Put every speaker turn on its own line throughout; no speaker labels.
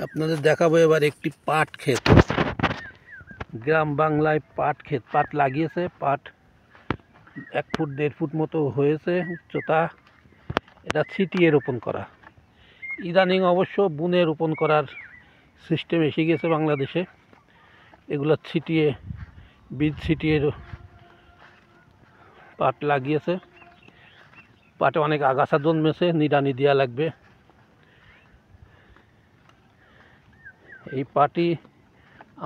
আপনাদের দেখাবো এবার একটি পাট ক্ষেত। গ্রাম বাংলায় পাট ক্ষেত, পাট লাগিয়েছে। পাট 1 ফুট 1.5 ফুট মতো হয়েছে উচ্চতা। এটা ছিটিয়ে রোপণ করা। ইদানিং অবশ্য বুনে রোপণ করার সিস্টেম এসে গেছে বাংলাদেশে। এগুলো ছিটিয়ে, বীজ ছিটিয়ে পাট লাগিয়েছে। পাটে অনেক আগাছা জন্মেছে, নিড়ানি দেওয়া লাগবে। এই পাটই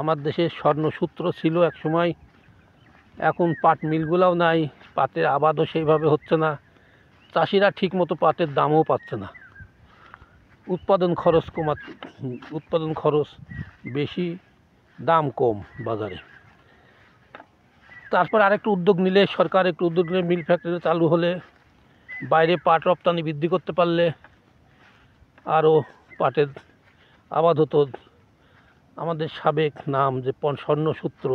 আমার দেশের স্বর্ণসূত্র ছিল এক সময়। এখন পাট মিলগুলোও নাই, পাটের আবাদও সেইভাবে হচ্ছে না। চাষিরা ঠিকমতো পাটের দামও পাচ্ছে না। উৎপাদন খরচ বেশি, দাম কম বাজারে। তারপর আরেকটু উদ্যোগ নিলে, সরকার একটু উদ্যোগ নিলে, মিল ফ্যাক্টরি চালু হলে, বাইরে পাট রপ্তানি বৃদ্ধি করতে পারলে আরও পাটের আবাদ হতো। আমাদের সাবেক নাম যে স্বর্ণসূত্র,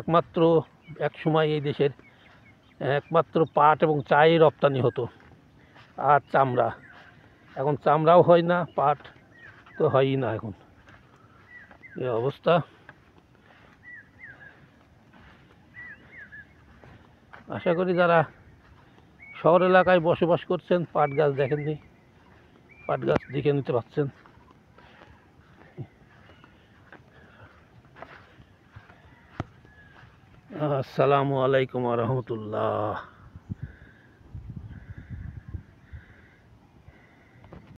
একমাত্র এক সময় এই দেশের একমাত্র পাট এবং চাই রপ্তানি হতো, আর চামড়া। এখন চামড়াও হয় না, পাট তো হয়ই না। এখন এই অবস্থা। আশা করি যারা শহর এলাকায় বসবাস করছেন, পাট গাছ দেখেননি, পাট গাছ দেখে নিতে পারছেন। আসসালামু আলাইকুম ওয়া রাহমাতুল্লাহ।